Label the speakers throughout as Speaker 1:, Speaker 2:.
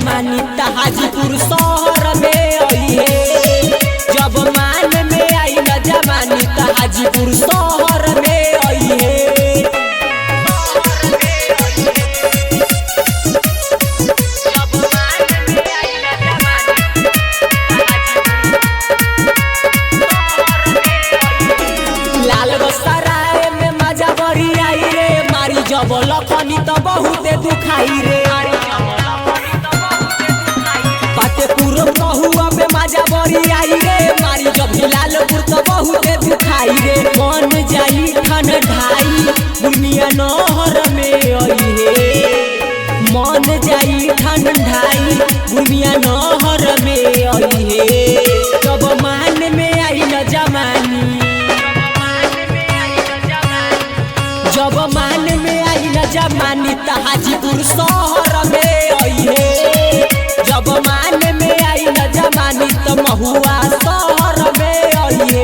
Speaker 1: जमानी त हाजीपुर शहर में आई जब मान में आई न जमानी त हाजीपुर शहर में आई लाल बसराए में मजा बड़ी आई रे मारी जब लखनी तो बहुते दुखाई रे बहुआ में मजा बड़ी आई रे मारी जब लालपुर तो बहुते दुखाई रे मन जाई ठंडाई दुनिया नहर में आई है मन जाई ठंडाई दुनिया नहर में आई है जब मान में आई न जमानी जब मान में आई न जमानी त हाजीपुर शहर में आई है जब मान में आई न जमानी तो महुआ शहर में आई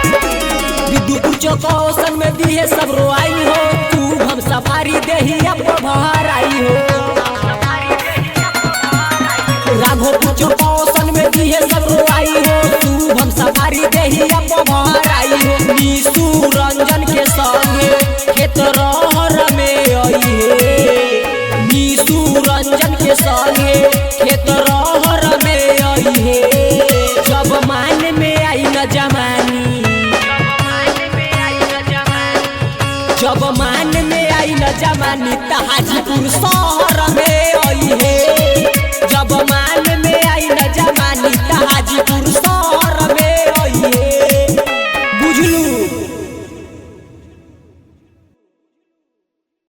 Speaker 1: विद्युत चौकौसन में दिए सब रोआई हो तू हम सफारी देही अब बाहर आई हो राघोपुर चौकौसन में दिए सब रोआई हो तू हम सफारी देही अब बाहर आई हो निशु रंजन के संगे खेत रहर में आई है निशु रंजन के संगे खेत रहर में आई है जब मान में आई न जमानी जब मान में आई न जमानी त हाजीपुर शहर में आई है।